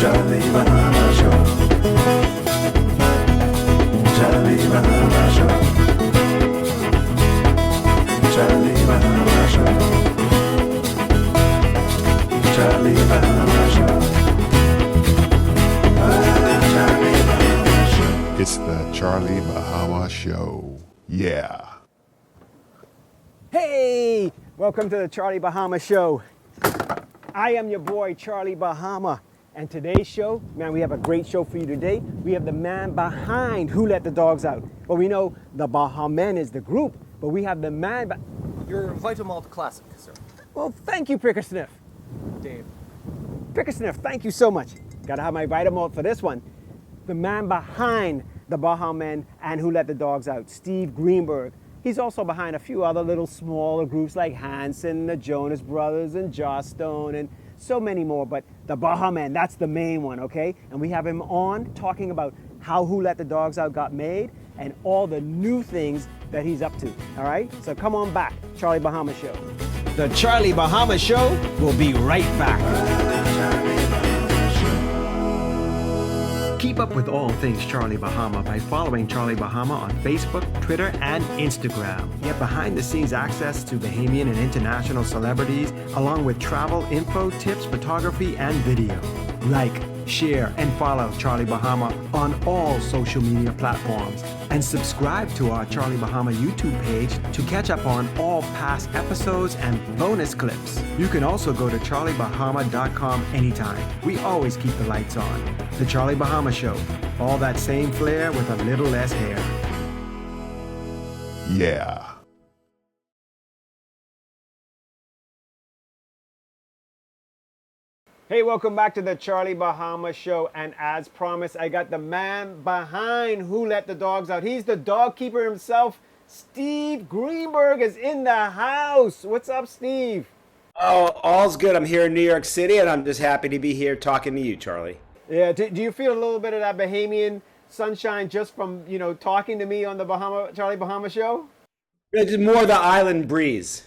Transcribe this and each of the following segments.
Charlie Bahama Show. Charlie Bahama Show. Charlie Bahama Show. Charlie Bahama Show. Charlie Bahama Show. It's the Charlie Bahama Show. Yeah. Hey, welcome to the Charlie Bahama Show. I am your boy, Charlie Bahama. And today's show, man, we have a great show for you today. We have the man behind Who Let the Dogs Out. Well, we know the Bahamen is the group, but we have the man Your Vital Malt Classic, sir. Well, thank you, Pickersniff. Dave. Pickersniff, thank you so much. Gotta have my Vitamalt for this one. The man behind the Bahamen and Who Let the Dogs Out, Steve Greenberg. He's also behind a few other little smaller groups like Hanson, the Jonas Brothers, and Joss Stone, and so many more. But the Bahamen, that's the main one, okay? And we have him on talking about how Who Let the Dogs Out got made and all the new things that he's up to, all right? So come on back, Charlie Bahama Show. The Charlie Bahama Show will be right back. Keep up with all things Charlie Bahama by following Charlie Bahama on Facebook, Twitter, and Instagram. Get behind-the-scenes access to Bahamian and international celebrities, along with travel info, tips, photography, and video. Like, share, and follow Charlie Bahama on all social media platforms. And subscribe to our Charlie Bahama YouTube page to catch up on all past episodes and bonus clips. You can also go to charliebahama.com anytime. We always keep the lights on. The Charlie Bahama Show. All that same flair with a little less hair. Yeah. Hey, welcome back to the Charlie Bahama Show. And as promised, I got the man behind Who Let the Dogs Out. He's the dog keeper himself. Steve Greenberg is in the house. What's up, Steve? Oh, all's good. I'm here in New York City, and I'm just happy to be here talking to you, Charlie. Yeah, do you feel a little bit of that Bahamian sunshine just from, talking to me on the Charlie Bahama Show? It's more the island breeze.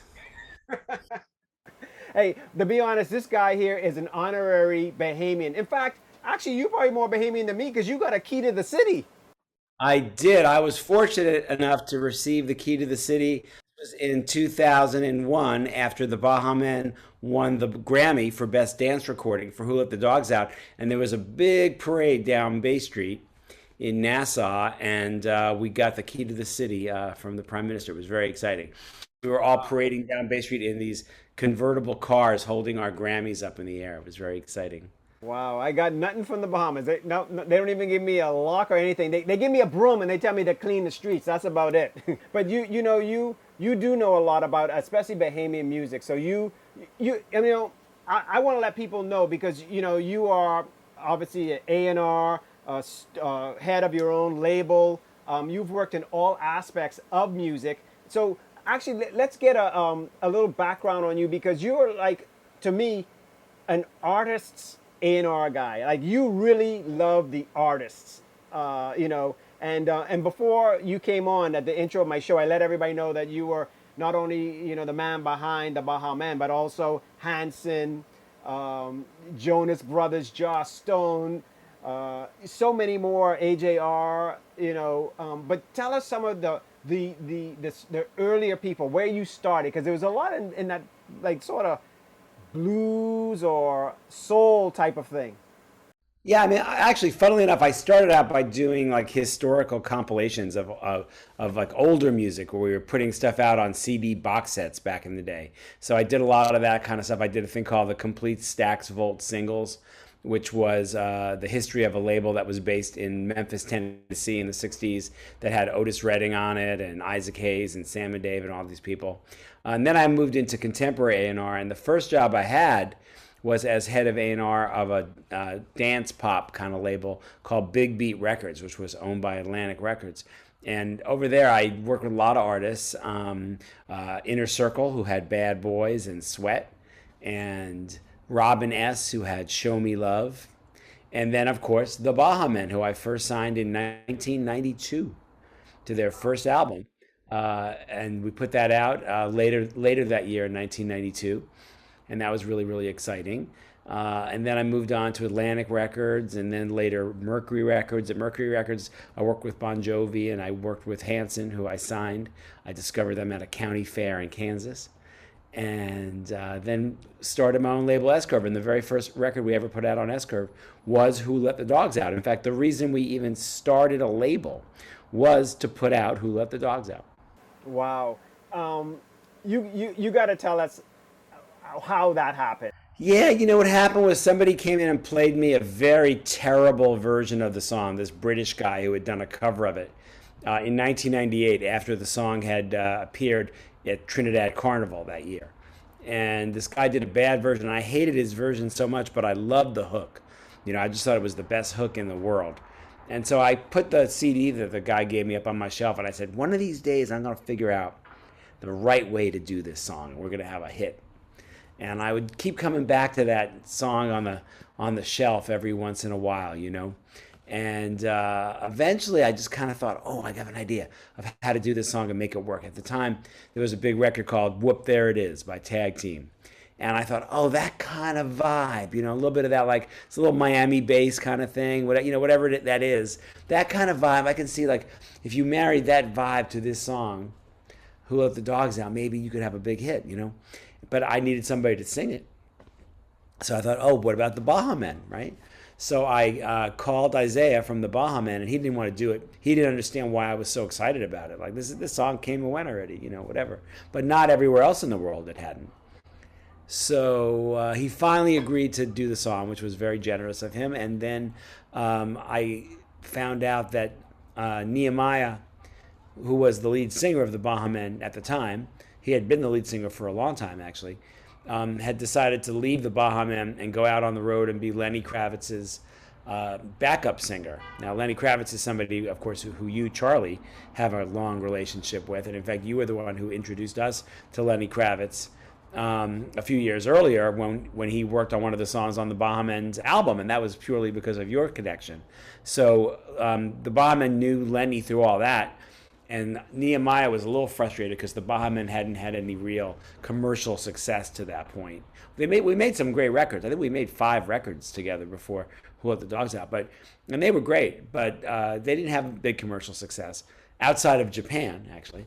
Hey, to be honest, this guy here is an honorary Bahamian. In fact, actually, you're probably more Bahamian than me because you got a key to the city. I did. I was fortunate enough to receive the key to the city. It was in 2001 after the Bahamen won the Grammy for Best Dance Recording for Who Let the Dogs Out. And there was a big parade down Bay Street in Nassau, and we got the key to the city from the Prime Minister. It was very exciting. We were all parading down Bay Street in these convertible cars holding our Grammys up in the air. It was very exciting. Wow, I got nothing from the Bahamas. They don't even give me a lock or anything. They give me a broom and they tell me to clean the streets. That's about it. But you do know a lot about, especially Bahamian music. So I want to let people know because you are obviously an A&R, head of your own label. You've worked in all aspects of music. So actually, let's get a little background on you because you're like, to me, an artist's A&R guy. Like you really love the artists, And before you came on at the intro of my show, I let everybody know that you were not only the man behind the Bahamen, but also Hanson, Jonas Brothers, Joss Stone, so many more, AJR. But tell us some of the earlier people where you started, because there was a lot in that like sort of blues or soul type of thing. Yeah, I mean, actually, funnily enough, I started out by doing like historical compilations of like older music where we were putting stuff out on CD box sets back in the day. So I did a lot of that kind of stuff. I did a thing called the Complete Stax Volt Singles, which was the history of a label that was based in Memphis, Tennessee in the 60s that had Otis Redding on it and Isaac Hayes and Sam and Dave and all these people. And then I moved into contemporary A&R, and the first job I had was as head of A&R of a dance pop kind of label called Big Beat Records, which was owned by Atlantic Records. And over there, I worked with a lot of artists, Inner Circle, who had Bad Boys and Sweat, and Robin S., who had Show Me Love, and then, of course, the Bahamen, who I first signed in 1992 to their first album. And we put that out later that year in 1992. And that was really, really exciting. And then I moved on to Atlantic Records and then later Mercury Records. At Mercury Records, I worked with Bon Jovi and I worked with Hanson, who I signed. I discovered them at a county fair in Kansas. And then started my own label, S-Curve. And the very first record we ever put out on S-Curve was Who Let the Dogs Out. In fact, the reason we even started a label was to put out Who Let the Dogs Out. Wow. You got to tell us how that happened. Yeah, you know what happened was somebody came in and played me a very terrible version of the song, this British guy who had done a cover of it in 1998 after the song had appeared at Trinidad Carnival that year. And this guy did a bad version. I hated his version so much, but I loved the hook. You know, I just thought it was the best hook in the world. And so I put the CD that the guy gave me up on my shelf, and I said, one of these days I'm going to figure out the right way to do this song, and we're going to have a hit. And I would keep coming back to that song on the shelf every once in a while, you know. And eventually I just kind of thought, oh, I got an idea of how to do this song and make it work. At the time, there was a big record called Whoop There It Is by Tag Team. And I thought, oh, that kind of vibe, you know, a little bit of that, like, it's a little Miami bass kind of thing, whatever that is. That kind of vibe, I can see, like, if you married that vibe to this song, Who Let the Dogs Out, maybe you could have a big hit, you know. But I needed somebody to sing it. So I thought, oh, what about the Bahamen, right? So I called Isaiah from the Bahamen, and he didn't want to do it. He didn't understand why I was so excited about it. Like, this song came and went already, you know, whatever. But not everywhere else in the world it hadn't. So he finally agreed to do the song, which was very generous of him. And then I found out that Nehemiah, who was the lead singer of the Bahamen at the time, he had been the lead singer for a long time, actually, had decided to leave the Bahamen and go out on the road and be Lenny Kravitz's backup singer. Now, Lenny Kravitz is somebody, of course, who you, Charlie, have a long relationship with. And in fact, you were the one who introduced us to Lenny Kravitz a few years earlier when he worked on one of the songs on the Bahamen's album. And that was purely because of your connection. So the Bahamen knew Lenny through all that. And Nehemiah was a little frustrated because the Bahamen hadn't had any real commercial success to that point. We made some great records. I think we made 5 records together before Who Let the Dogs Out, and they were great, but they didn't have a big commercial success outside of Japan, actually.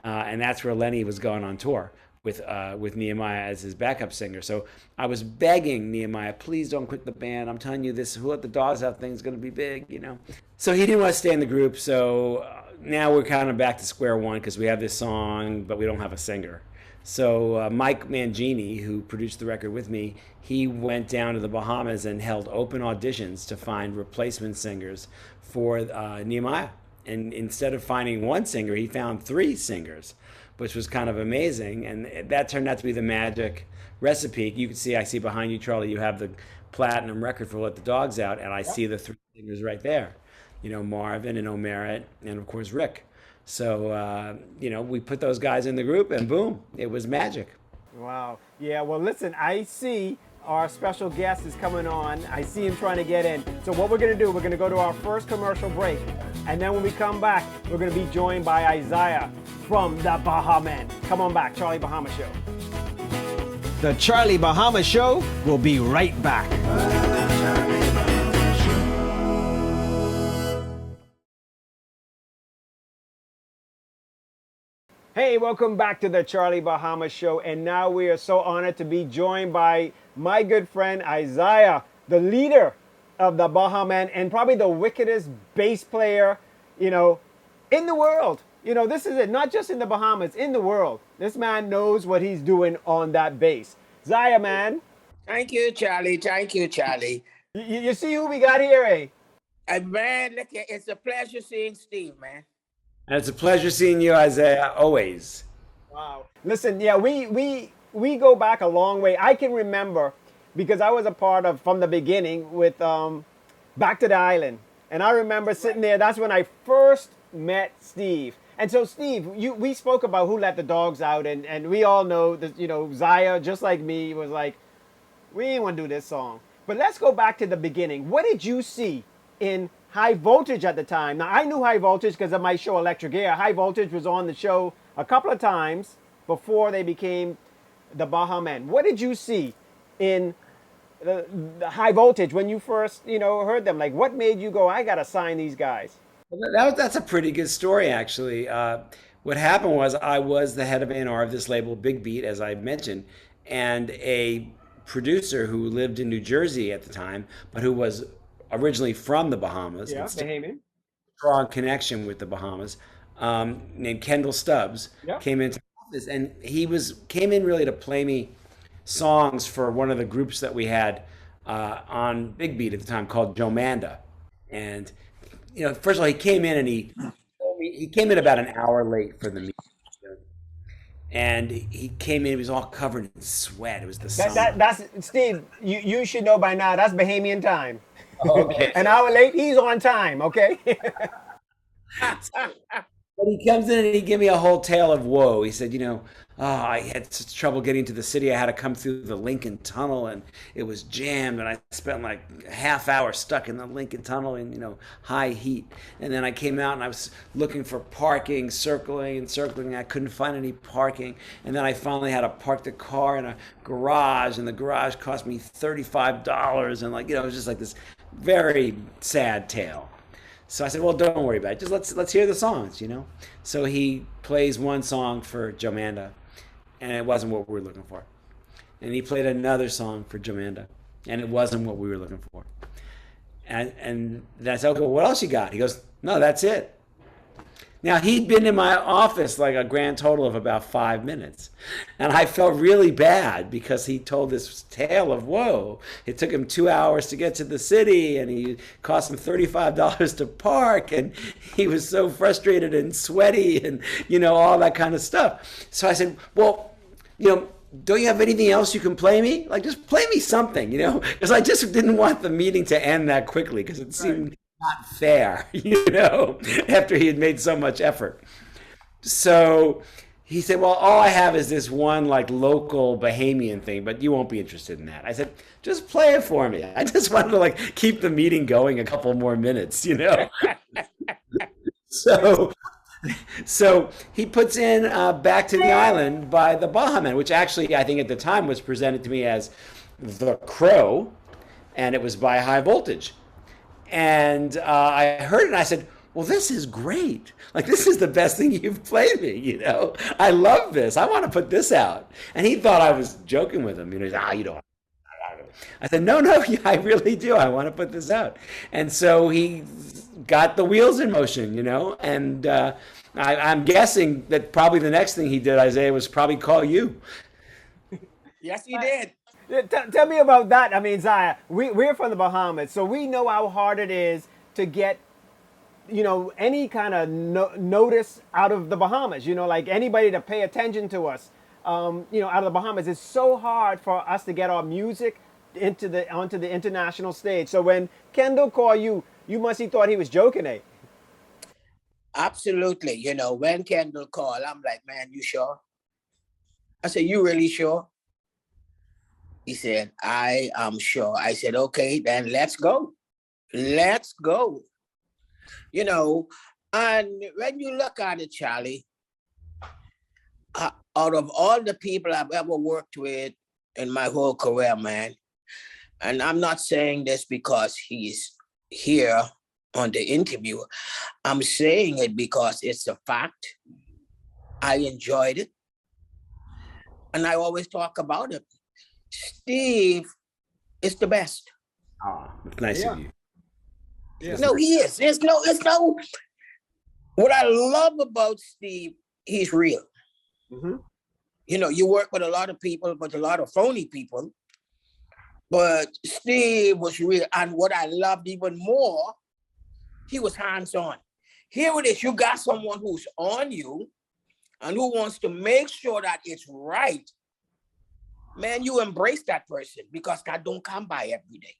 And that's where Lenny was going on tour with Nehemiah as his backup singer. So I was begging Nehemiah, please don't quit the band. I'm telling you, this Who Let the Dogs Out thing is going to be big, you know. So he didn't want to stay in the group, so now we're kind of back to square one because we have this song, but we don't have a singer. So Mike Mangini, who produced the record with me, he went down to the Bahamas and held open auditions to find replacement singers for Nehemiah. And instead of finding one singer, he found 3 singers, which was kind of amazing. And that turned out to be the magic recipe. You can see, I see behind you, Charlie, you have the platinum record for Let the Dogs Out, and I see the 3 singers right there. You know, Marvin and Omerit, and of course Rick. So, you know, we put those guys in the group and boom, it was magic. Wow. Yeah, well, listen, I see our special guest is coming on. I see him trying to get in. So what we're going to do, we're going to go to our first commercial break. And then when we come back, we're going to be joined by Isaiah from the Bahamen. Come on back, Charlie Bahama Show. The Charlie Bahama Show will be right back. Hey, welcome back to the Charlie Bahama Show. And now we are so honored to be joined by my good friend Isaiah, the leader of the Bahamen and probably the wickedest bass player, you know, in the world. You know, this is it, not just in the Bahamas, in the world. This man knows what he's doing on that bass. Isaiah, man. Thank you, Charlie. Thank you, Charlie. You see who we got here, eh? And man, look, it's a pleasure seeing Steve, man. And it's a pleasure seeing you, Isaiah, always. Wow. Listen, yeah, we go back a long way. I can remember because I was a part of from the beginning with Back to the Island. And I remember sitting there, that's when I first met Steve. And so Steve, we spoke about Who Let the Dogs Out, and we all know that, you know, Zaya, just like me, was like, we ain't want to do this song. But let's go back to the beginning. What did you see in High Voltage at the time? Now, I knew High Voltage because of my show Electric Air. High Voltage was on the show a couple of times before they became the Bahamen. What did you see in the high voltage when you first, heard them? Like, what made you go, I gotta sign these guys? That's a pretty good story, actually. What happened was I was the head of A&R of this label, Big Beat, as I mentioned, and a producer who lived in New Jersey at the time, but who was originally from the Bahamas Yeah, and still Bahamian. strong connection with the Bahamas, named Kendall Stubbs, Yeah. came into the office, and came in really to play me songs for one of the groups that we had on Big Beat at the time called Jomanda. And first of all, he came in and he came in about an hour late for the meeting. And he came in, he was all covered in sweat. It was the summer. That's Steve. You should know by now. That's Bahamian time. Okay. An hour late, he's on time. Okay. But he comes in and he gave me a whole tale of woe. He said, I had such trouble getting to the city. I had to come through the Lincoln Tunnel and it was jammed. And I spent like a half hour stuck in the Lincoln Tunnel in, high heat. And then I came out and I was looking for parking, circling and circling. I couldn't find any parking. And then I finally had to park the car in a garage, and the garage cost me $35. And it was just like this very sad tale. So I said, well, don't worry about it. Just let's hear the songs. So he plays one song for Jomanda, and it wasn't what we were looking for. And he played another song for Jomanda, and it wasn't what we were looking for. And then I said, okay, well, what else you got? He goes, no, that's it. Now, he'd been in my office like a grand total of about 5 minutes. And I felt really bad because he told this tale of woe. It took him 2 hours to get to the city, and he cost him $35 to park. And he was so frustrated and sweaty and, all that kind of stuff. So I said, well, don't you have anything else you can play me? Like, just play me something, because I just didn't want the meeting to end that quickly because it seemed not fair, after he had made so much effort. So he said, well, all I have is this one like local Bahamian thing, but you won't be interested in that. I said, just play it for me. I just wanted to keep the meeting going a couple more minutes, So he puts in Back to the Island by the Bahamen, which actually I think at the time was presented to me as The Crow, and it was by High Voltage. And I heard it and I said, well, this is great. This is the best thing you've played me, I love this. I want to put this out. And he thought I was joking with him. He said, you don't. I said, no, I really do. I want to put this out. And so he got the wheels in motion, and I'm guessing that probably the next thing he did, Isaiah, was probably call you. Yes, he did. Tell me about that. I mean, Zaya, we're from the Bahamas, so we know how hard it is to get, any kind of notice out of the Bahamas. Like anybody to pay attention to us, out of the Bahamas. It's so hard for us to get our music onto the international stage. So when Kendall called you, you must have thought he was joking, eh? Absolutely. When Kendall called, I'm like, man, you sure? I said, you really sure? He said, I am sure. I said, okay, then let's go. Let's go. And when you look at it, Charlie, out of all the people I've ever worked with in my whole career, man, and I'm not saying this because he's here on the interview. I'm saying it because it's a fact. I enjoyed it. And I always talk about it. Steve is the best. Oh, it's nice of you. Yeah. No, he is. It's no. What I love about Steve, he's real. Mm-hmm. You work with a lot of people, but a lot of phony people. But Steve was real. And what I loved even more, he was hands-on. Here it is. You got someone who's on you and who wants to make sure that it's right. Man, you embrace that person because that don't come by every day.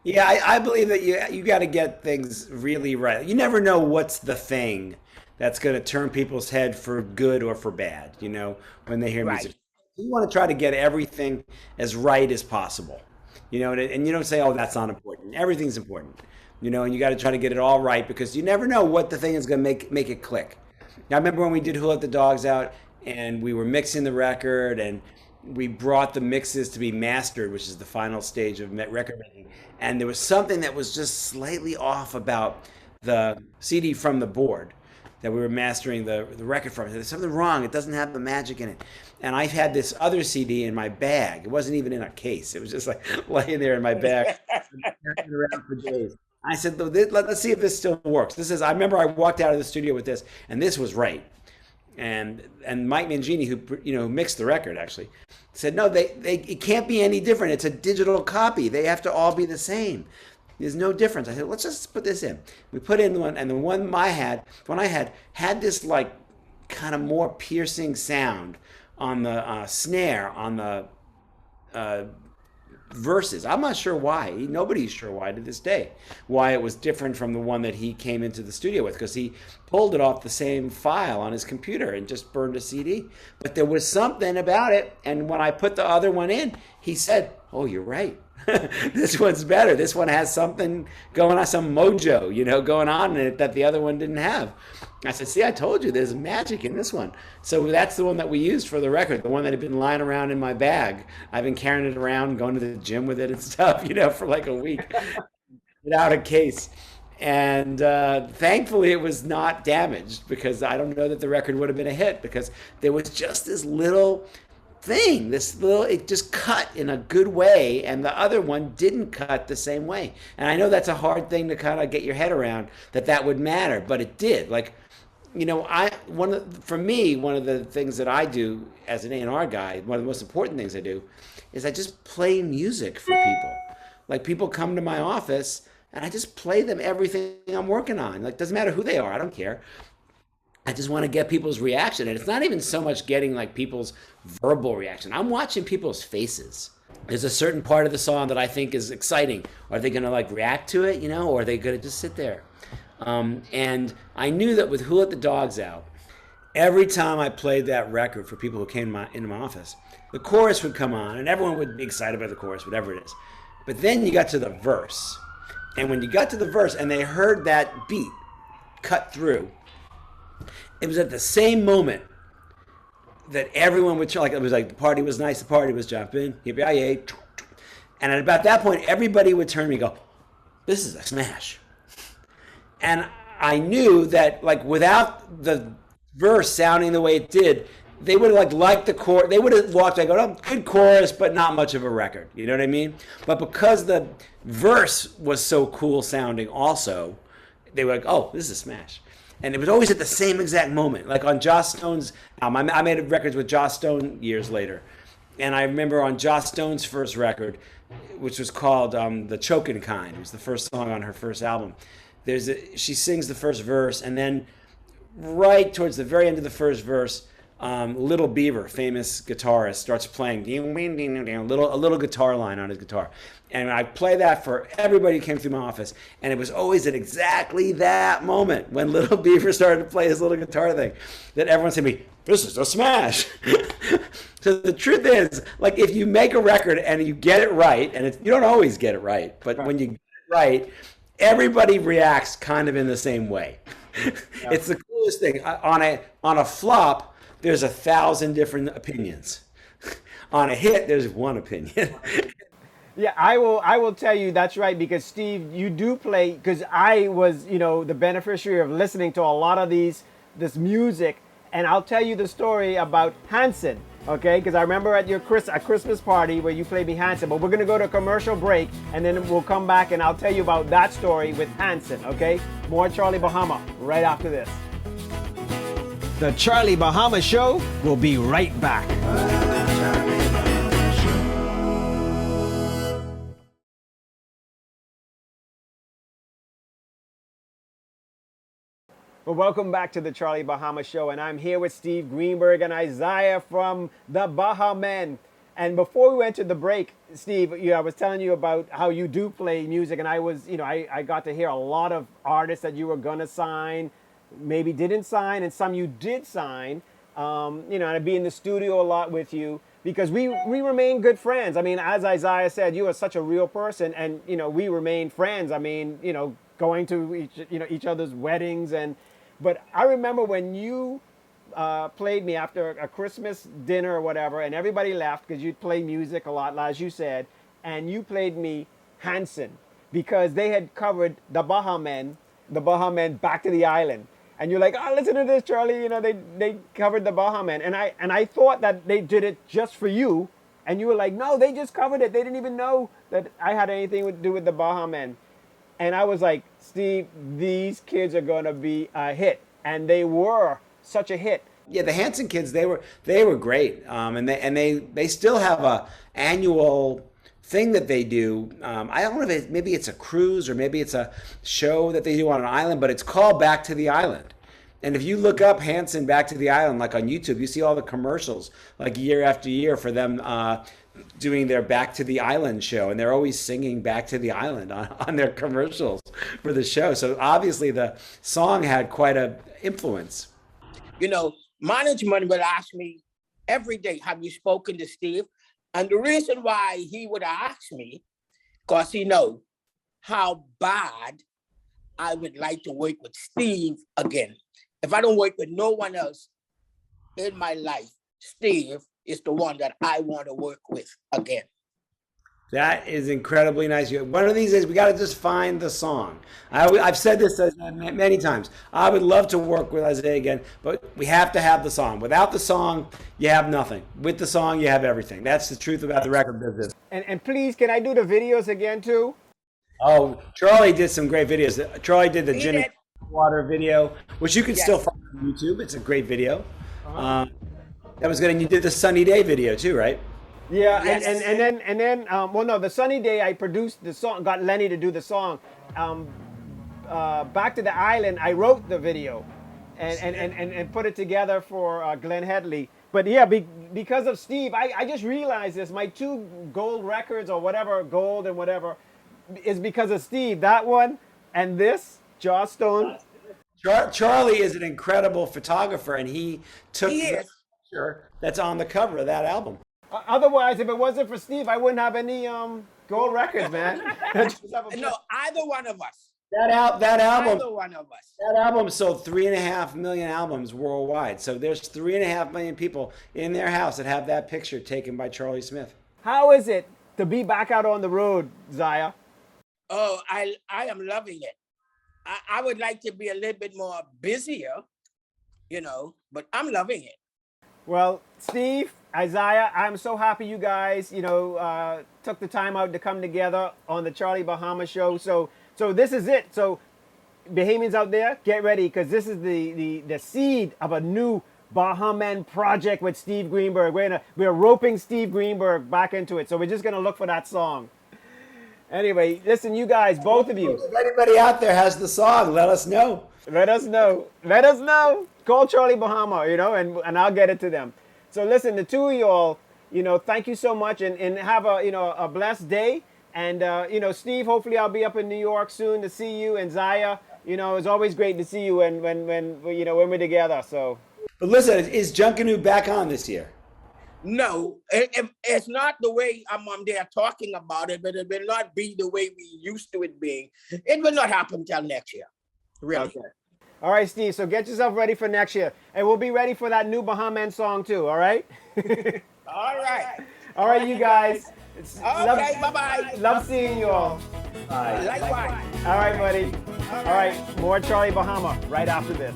Yeah, I believe that you got to get things really right. You never know what's the thing that's going to turn people's head for good or for bad, when they hear music. You want to try to get everything as right as possible, and you don't say, oh, that's not important. Everything's important, and you got to try to get it all right because you never know what the thing is going to make it click. Now, I remember when we did Who Let the Dogs Out and we were mixing the record and we brought the mixes to be mastered, which is the final stage of record making. And there was something that was just slightly off about the CD from the board that we were mastering the record from. There's something wrong. It doesn't have the magic in it. And I had this other CD in my bag. It wasn't even in a case. It was just like laying there in my bag, carrying it around for days. I said, let's see if this still works. I remember I walked out of the studio with this, and this was right. And Mike Mangini, who mixed the record, actually said, no, it can't be any different. It's a digital copy. They have to all be the same. There's no difference. I said, let's just put this in. We put in one, and the one I had this like kind of more piercing sound on the snare on the verses. I'm not sure why. Nobody's sure why to this day. Why it was different from the one that he came into the studio with, because he pulled it off the same file on his computer and just burned a CD. But there was something about it, and when I put the other one in, he said, "Oh, you're right. This one's better. This one has something going on, some mojo, going on in it that the other one didn't have." I said, "See, I told you there's magic in this one." So that's the one that we used for the record, the one that had been lying around in my bag. I've been carrying it around, going to the gym with it and stuff, for like a week without a case. And thankfully it was not damaged, because I don't know that the record would have been a hit, because there was just this little thing, it just cut in a good way, and the other one didn't cut the same way. And I know that's a hard thing to kind of get your head around, that would matter, but it did. Like, for me, one of the things that I do as an A&R guy, one of the most important things I do, is I just play music for people. Like, people come to my office, and I just play them everything I'm working on. Like, doesn't matter who they are, I don't care. I just want to get people's reaction. And it's not even so much getting like people's verbal reaction. I'm watching people's faces. There's a certain part of the song that I think is exciting. Are they going to like react to it, or are they going to just sit there? And I knew that with Who Let the Dogs Out, every time I played that record for people who came into my office, the chorus would come on and everyone would be excited about the chorus, whatever it is. But then you got to the verse. And when you got to the verse and they heard that beat cut through, it was at the same moment that everyone would it was like, the party was nice, the party was jumping, yippee-yay. And at about that point, everybody would turn to me and go, "This is a smash." And I knew that like without the verse sounding the way it did, they would have liked the chorus. They would have walked, "Oh, good chorus, but not much of a record." You know what I mean? But because the verse was so cool sounding also, they were like, "Oh, this is a smash." And it was always at the same exact moment. Like on Joss Stone's album, I made records with Joss Stone years later. And I remember on Joss Stone's first record, which was called The Chokin' Kind. It was the first song on her first album. She sings the first verse, and then right towards the very end of the first verse, Little Beaver, famous guitarist, starts playing a little guitar line on his guitar. And I play that for everybody who came through my office. And it was always at exactly that moment when Little Beaver started to play his little guitar thing that everyone said to me, "This is a smash." So the truth is, like, if you make a record and you get it right, and you don't always get it right, but when you get it right, everybody reacts kind of in the same way. Yeah. It's the coolest thing. On a flop, there's 1,000 different opinions. On a hit, there's one opinion. Yeah, I will tell you that's right, because Steve, you do play, because I was, the beneficiary of listening to a lot of this music, and I'll tell you the story about Hanson, okay? Because I remember at your Christmas party where you played me Hanson, but we're going to go to a commercial break, and then we'll come back and I'll tell you about that story with Hanson, okay? More Charlie Bahama right after this. The Charlie Bahama Show will be right back. Well, welcome back to the Charlie Bahama Show, and I'm here with Steve Greenberg and Isaiah from the Bahamen. And before we went to the break, Steve, I was telling you about how you do play music, and I was, I got to hear a lot of artists that you were gonna sign, maybe didn't sign, and some you did sign. And I'd be in the studio a lot with you because we remain good friends. I mean, as Isaiah said, you are such a real person, and we remain friends. I mean, going to each other's weddings. But I remember when you played me after a Christmas dinner or whatever, and everybody left because you'd play music a lot, as you said, and you played me Hanson because they had covered the Bahamen Back to the Island. And you're like, oh, listen to this, Charlie. You know, they covered the Bahamen. And I thought that they did it just for you. And you were like, no, they just covered it. They didn't even know that I had anything to do with the Bahamen. And I was like, Steve, these kids are going to be a hit. And they were such a hit. Yeah, the Hanson kids, they were great. And they still have a annual thing that they do. I don't know if maybe it's a cruise or maybe it's a show that they do on an island, but it's called Back to the Island. And if you look up Hanson Back to the Island, like on YouTube, you see all the commercials, like year after year for them doing their Back to the Island show. And they're always singing Back to the Island on their commercials for the show. So obviously the song had quite an influence. You know, management will ask me every day, have you spoken to Steve? And the reason why he would ask me, because he knows how bad I would like to work with Steve again. If I don't work with no one else in my life, Steve is the one that I want to work with again. That is incredibly nice. One of these days, we got to just find the song. I've said this many times. I would love to work with Isaiah again, but we have to have the song. Without the song, you have nothing. With the song, you have everything. That's the truth about the record business. And please, can I do the videos again too? Oh, Charlie did some great videos. Charlie did the Jimmy Water video, which you can still find on YouTube. It's a great video. That was good. And you did the Sunny Day video too, right? Yeah, yes. and then well, no, the Sunny Day I produced the song, got Lenny to do the song. Back to the Island, I wrote the video, and put it together for Glenn Headley. But yeah, because of Steve, I just realized this. My 2 gold records or whatever, gold and whatever, is because of Steve. That one and this, Joss Stone. Charlie is an incredible photographer, and he took the picture that's on the cover of that album. Otherwise, if it wasn't for Steve, I wouldn't have any gold records, man. No, either one of us. That album. Either one of us. That album sold 3.5 million albums worldwide. So there's 3.5 million people in their house that have that picture taken by Charlie Smith. How is it to be back out on the road, Zaya? Oh, I am loving it. I would like to be a little bit more busier, you know, but I'm loving it. Well, Steve, Isaiah, I'm so happy you guys, took the time out to come together on the Charlie Bahama show. So this is it. So Bahamians out there, get ready, because this is the seed of a new Bahamen project with Steve Greenberg. We're roping Steve Greenberg back into it. So we're just gonna look for that song. Anyway, listen, you guys, both of you. If anybody out there has the song, let us know. Let us know. Call Charlie Bahama, and I'll get it to them. So listen, the 2 of y'all, thank you so much, and have a blessed day. And Steve, hopefully I'll be up in New York soon to see you. And Zaya, it's always great to see you when we're together. So. But listen, is Junkanoo back on this year? No, it's not the way I'm there talking about it, but it will not be the way we used to it being. It will not happen till next year. Really. Okay. All right, Steve. So get yourself ready for next year. And we'll be ready for that new Bahamen song too, all right? All right. All right, you guys. Okay, bye-bye. Love seeing you all. Bye. Likewise. All right, buddy. All right, more Charlie Bahama right after this.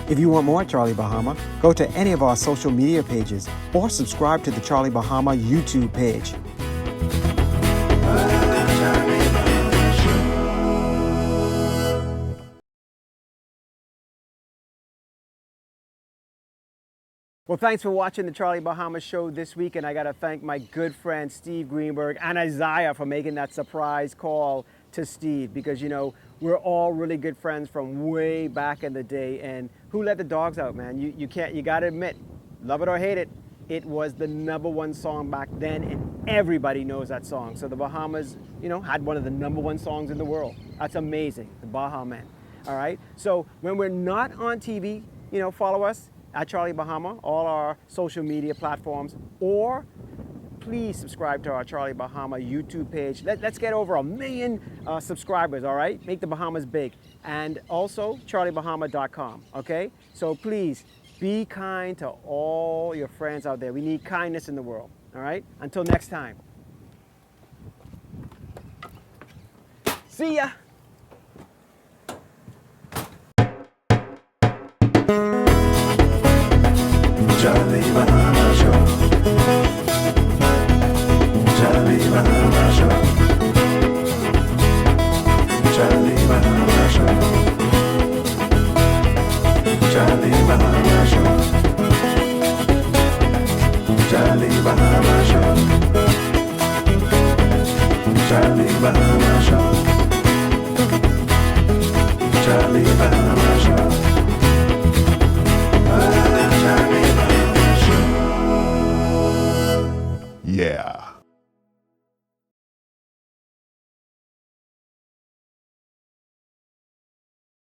If you want more Charlie Bahama, go to any of our social media pages or subscribe to the Charlie Bahama YouTube page. Well, thanks for watching the Charlie Bahama show this week, and I got to thank my good friend Steve Greenberg and Isaiah for making that surprise call to Steve, because we're all really good friends from way back in the day. And who let the dogs out, man? You got to admit, love it or hate it, it was the #1 song back then, and everybody knows that song. So the Bahamas, had one of the #1 songs in the world. That's amazing, the Bahamen. All right. So when we're not on TV, follow us at Charlie Bahama, all our social media platforms, or please subscribe to our Charlie Bahama YouTube page. Let's get over 1 million subscribers, all right? Make the Bahamas big. And also, charliebahama.com, okay? So please, be kind to all your friends out there. We need kindness in the world, all right? Until next time. See ya. Charlie Bahama Show. Charlie Bahama Show. Charlie Bahama Show. Charlie Bahama Show. Charlie Bahama Show. Charlie Bahama Show. Charlie Bahama Show. Charlie Bahama Show. Yeah.